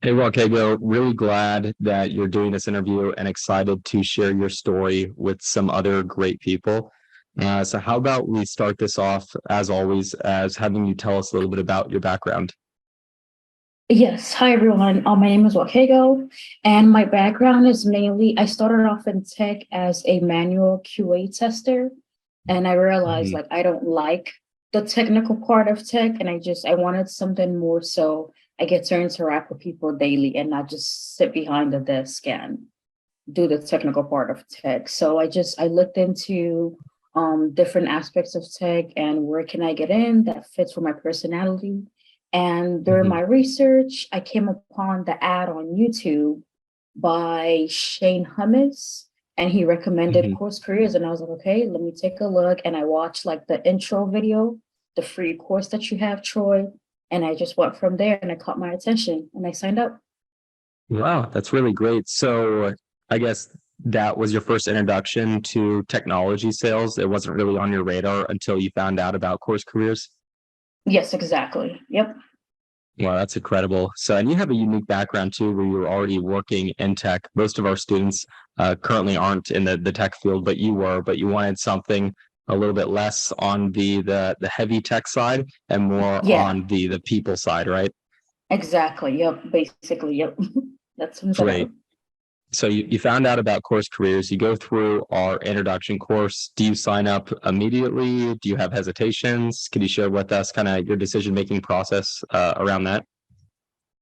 Hey, Nwakaego, really glad that you're doing this interview and excited to share your story with some other great people. So how about we start this off, as always, as having you tell us a little bit about your background? Yes, hi everyone. My name is Nwakaego, and my background is mainly I started off in tech as a manual QA tester, and I realized Mhm. like I don't like the technical part of tech, and I wanted something more so I get to interact with people daily and not just sit behind the desk and do the technical part of tech. So I looked into different aspects of tech and where can I get in that fits with my personality. And during Mhm. my research, I came upon the ad on YouTube by Shane Hummus, and he recommended Mhm. CourseCareers. And I was like, okay, let me take a look. And I watched like the intro video, the free course that you have, Troy. And I just went from there and it caught my attention and I signed up. Wow, that's really great. So I guess that was your first introduction to technology sales. It wasn't really on your radar until you found out about Course Careers. Yes, exactly. Yep. Wow, that's incredible. So, and you have a unique background too, where you're already working in tech. Most of our students currently aren't in the tech field, but you were. But you wanted something a little bit less on the heavy tech side and more Yeah. on the people side, right? Exactly. Yep. Basically, yep. That sums it Great. up. So you found out about Course Careers. You go through our introduction course. Do you sign up immediately? Do you have hesitations? Can you share with us kind of your decision making process around that?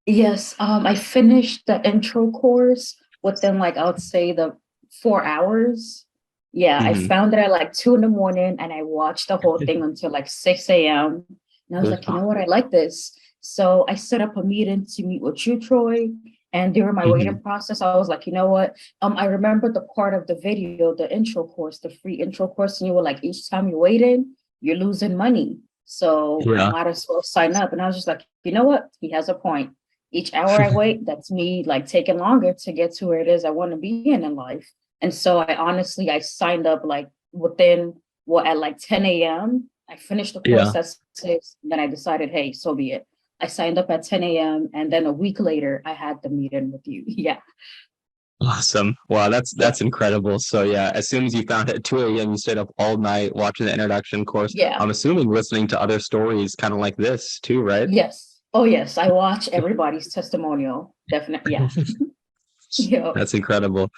Yes. I finished the intro course within like I would say the 4 hours. Yeah, I Hmm. found it at like 2 in the morning and I watched the whole thing until like 6 a.m. And I was like, you know what, I like this. So I set up a meeting to meet with you, Troy. And during my Hmm. waiting process, I was like, you know what? I remember the part of the video, the intro course, the free intro course, and you were like, each time you wait in, you're losing money. So I Yeah. might as well sign up. And I was just like, you know what? He has a point. Each hour I wait, that's me like taking longer to get to where it is I want to be in life. And so I signed up like within what at like 10 a.m. I finished the Yeah. course at 6. Then I decided, hey, so be it. I signed up at 10 a.m. and then a week later I had the meeting with you. Yeah. Awesome. Wow, Yeah. that's incredible. So yeah, as soon as you found it at 2 a.m., you stayed up all night watching the introduction course. Yeah. I'm assuming listening to other stories kind of like this too, right? Yes. Oh yes. I watch everybody's testimonial. Definitely. Yeah. Yeah. That's incredible.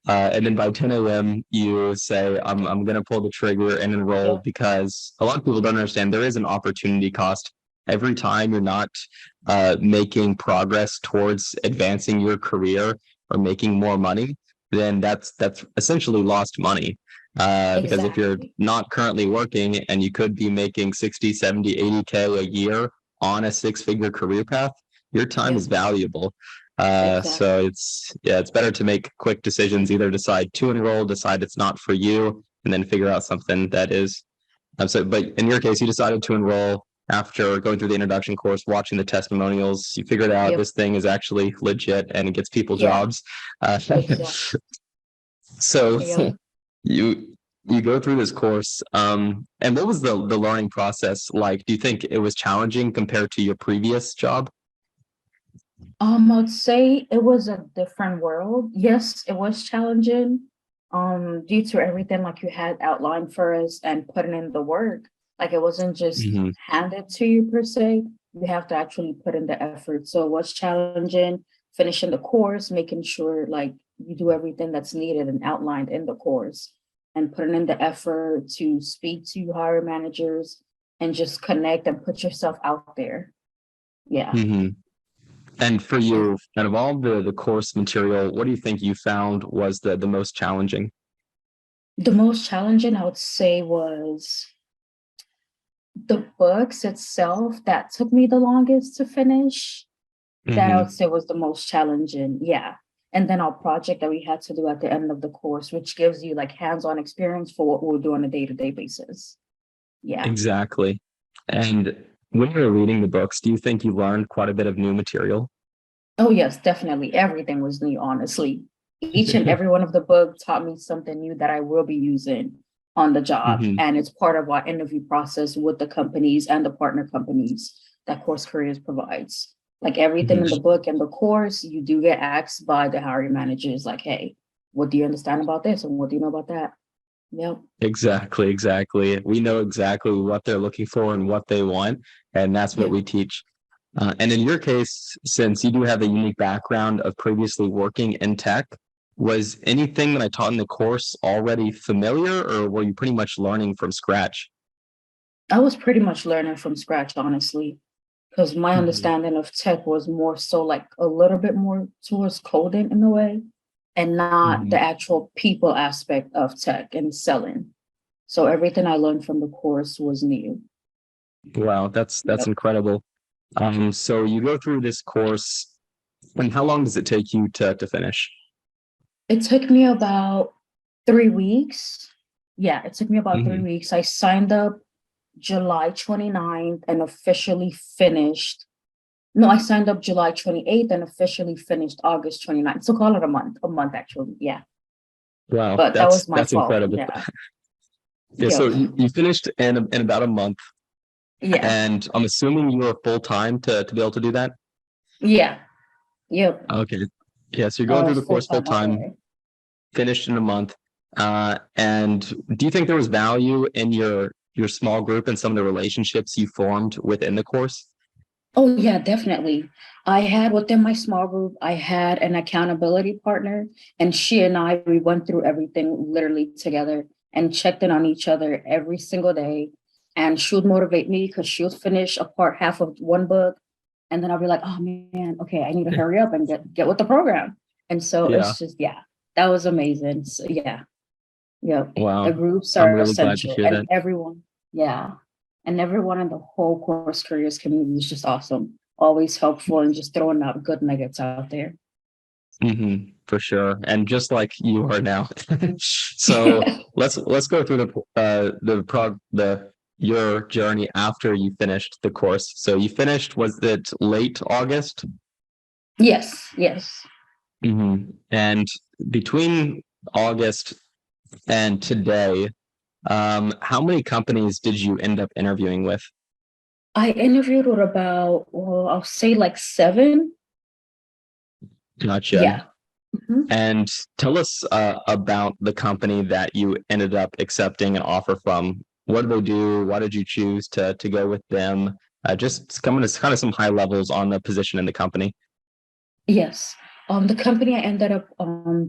And then by 10 a.m., you say, I'm gonna pull the trigger and enroll Yeah. because a lot of people don't understand there is an opportunity cost. Every time you're not making progress towards advancing your career or making more money, then that's essentially lost money. Because if you're Exactly. not currently working and you could be making 60, 70, 80K a year on a six-figure career path, your time is Yep. valuable. So Exactly. it's better to make quick decisions, either decide to enroll, decide it's not for you, and then figure out something that is. So, but in your case, you decided to enroll after going through the introduction course, watching the testimonials. You figured out Yep. this thing is actually legit and it gets people Yeah. jobs. Uh, Exactly. so Yep. you you go through this course, and what was the learning process like? Do you think it was challenging compared to your previous job? I'd say it was a different world. Yes, it was challenging, due to everything like you had outlined for us and putting in the work. Like it wasn't just Hmm. handed to you per se. You have to actually put in the effort. So it was challenging finishing the course, making sure like you do everything that's needed and outlined in the course, and putting in the effort to speak to hiring managers and just connect and put yourself out there. Yeah. Hmm. And for you, out of all the course material, what do you think you found was the most challenging? The most challenging, I would say, was the books itself that took me the longest to finish. That I would Hmm. say was the most challenging. Yeah. And then our project that we had to do at the end of the course, which gives you like hands-on experience for what we'll do on a day-to-day basis. Yeah. Exactly. And when you were reading the books, do you think you learned quite a bit of new material? Oh, yes, definitely. Everything was new, honestly. Each and every one of the book taught me something new that I will be using on the job. Hmm. And it's part of our interview process with the companies and the partner companies that Course Careers provides. Like everything in the Mhm. book and the course, you do get asked by the hiring managers, like, hey, what do you understand about this? And what do you know about that? Yep. Exactly, exactly. We know exactly what they're looking for and what they want, and that's what Yeah. we teach. And in your case, since you do have a unique background of previously working in tech, was anything that I taught in the course already familiar, or were you pretty much learning from scratch? I was pretty much learning from scratch, honestly, because my Mhm. understanding of tech was more so like a little bit more towards coding in a way, and not the Mhm. actual people aspect of tech and selling. So everything I learned from the course was new. Wow, that's Yep. incredible. So you go through this course, and how long does it take you to finish? It took me about 3 weeks. Yeah, it took me about three Mhm. weeks. I signed up July 29th and officially finished. No, I signed up July 28th and officially finished August 29th. So call it a month actually. Yeah. Wow, But that was my that's fault. incredible. Yeah. Yeah, so Yep. you finished in about a month, Yeah. and I'm assuming you were full time to be able to do that. Yeah. Yep. Okay. Yeah, so you're I going through was the full course full time all the time, way. finished in a month. And do you think there was value in your small group and some of the relationships you formed within the course? Oh, yeah, definitely. I had within my small group, I had an accountability partner, and she and I, we went through everything literally together and checked in on each other every single day. And she would motivate me because she would finish a part half of one book. And then I'll be like, oh man, okay, I need to hurry up and get with the program. And so Yeah. it's just, yeah, that was amazing. So, yeah. Yep. The Wow. groups I'm are really glad to essential hear and that. everyone, yeah. And everyone in the whole course careers community is just awesome. Always helpful and just throwing out good nuggets out there. For sure. And just like you are now. So let's go through the your journey after you finished the course. So you finished, was it late August? Yes, yes. And between August and today, how many companies did you end up interviewing with? I interviewed with about, well, I'll say like seven. Gotcha. Yeah. Mhm. And tell us about the company that you ended up accepting an offer from. What do they do? Why did you choose to go with them? Just coming to kind of some high levels on the position in the company. Yes. The company I ended up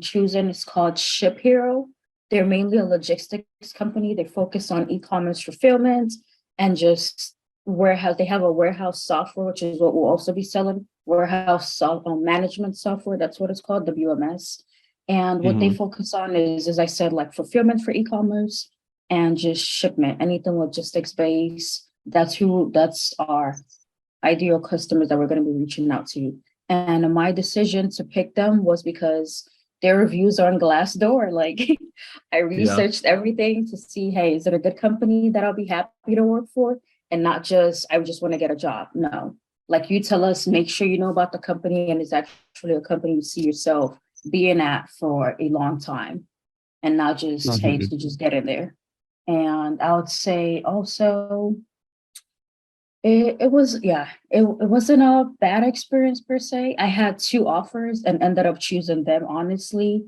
choosing is called ShipHero. They're mainly a logistics company. They focus on e-commerce fulfillment and just warehouse. They have a warehouse software, which is what we'll also be selling. Management software. That's what it's called, WMS. And what they Hmm. focus on is, as I said, like fulfillment for e-commerce and just shipment, anything logistics based. That's our ideal customers that we're going to be reaching out to. And my decision to pick them was because their reviews are on Glassdoor. Like I Yeah. researched everything to see, hey, is it a good company that I'll be happy to work for? And not just, I just want to get a job. No, like you tell us, make sure you know about the company and it's actually a company you see yourself being at for a long time and not just, hey, Hmm. to just get in there. And I would say also, it was, yeah, it wasn't a bad experience per se. I had two offers and ended up choosing them, honestly.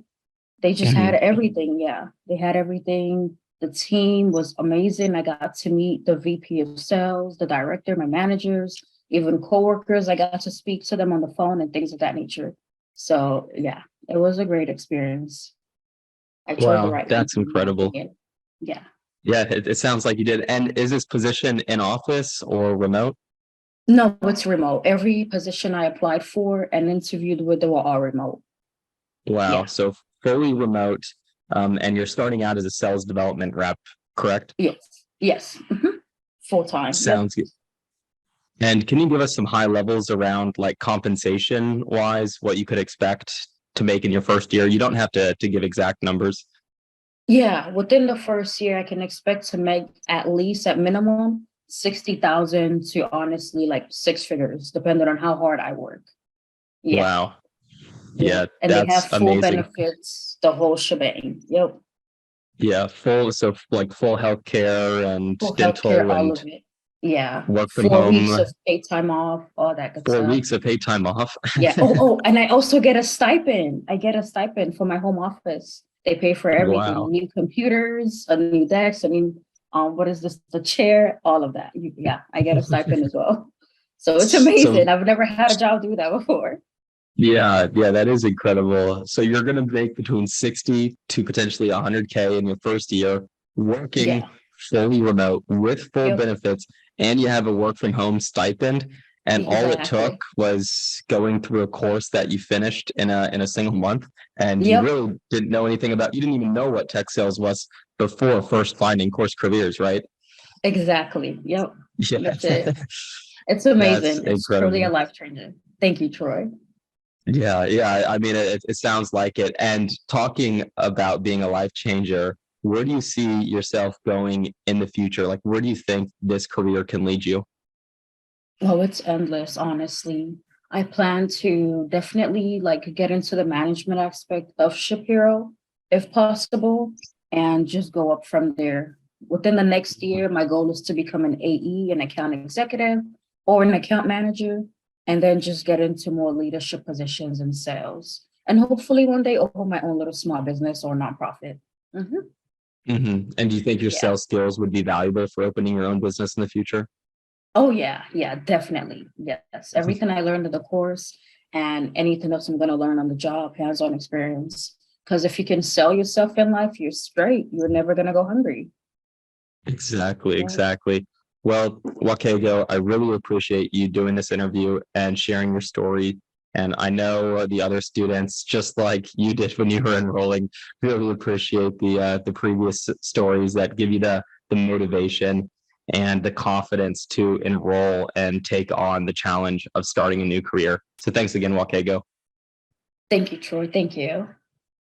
They just had Hmm. everything, yeah. They had everything. The team was amazing. I got to meet the VP of sales, the director, my managers, even coworkers. I got to speak to them on the phone and things of that nature. So yeah, it was a great experience. I chose the Wow, right that's company in my incredible. opinion. Yeah. Yeah, it sounds like you did. And is this position in office or remote? No, it's remote. Every position I applied for and interviewed with, they were all remote. Wow, Yeah. so fully remote, and you're starting out as a sales development rep, correct? Yes. Yes. Full time. Yep. Sounds good. And can you give us some high levels around like compensation wise, what you could expect to make in your first year? You don't have to give exact numbers. Yeah. Within the first year, I can expect to make at least at minimum 60,000 to honestly like six figures, depending on how hard I work. Yeah. Wow. Yeah. Yeah, And they have that's full amazing. benefits, the whole shebang. Yep. Yeah, full, so like full healthcare and Full healthcare, dental all and of it. Yeah, Work from 4 weeks home, of paid time off, all that good four stuff. weeks of paid time off. Yeah. And I also get a stipend. I get a stipend for my home office. They pay for Wow. everything, new computers, a new desk, a new what is this? The chair, all of that. Yeah, I get a stipend as well. So it's So amazing. I've never had a job do that before. yeah, yeah, that is incredible. So you're going to make between 60 to potentially 100K in your first year working Yeah. fully remote with full Yep. benefits, and you have a work from home stipend. And all it took Exactly. was going through a course that you finished in a single month, and you Yep. really didn't know anything about. You didn't even know what tech sales was before first finding Course Careers, right? Exactly. Yep. Yeah, That's it. It's that's amazing. It's truly a incredible. life changer. Thank you, Troy. Yeah, yeah. I mean, it sounds like it. And talking about being a life changer, where do you see yourself going in the future? Like, where do you think this career can lead you? Oh, it's endless, honestly. I plan to definitely like get into the management aspect of ShipHero if possible and just go up from there. Within the next year, my goal is to become an AE, an account executive, or an account manager, and then just get into more leadership positions in sales. And hopefully one day open my own little small business or nonprofit. Mhm. And do you think your Yeah. sales skills would be valuable for opening your own business in the future? Oh yeah, yeah, definitely. Yes. Everything I learned in the course and anything else I'm gonna learn on the job, hands-on experience. Because if you can sell yourself in life, you're straight. You're never gonna go hungry. Exactly, Yeah. exactly. Well, Wakego, I really appreciate you doing this interview and sharing your story. And I know the other students, just like you did when you were enrolling, really appreciate the previous stories that give you the motivation and the confidence to enroll and take on the challenge of starting a new career. So thanks again, Wakego. Thank you, Troy. Thank you.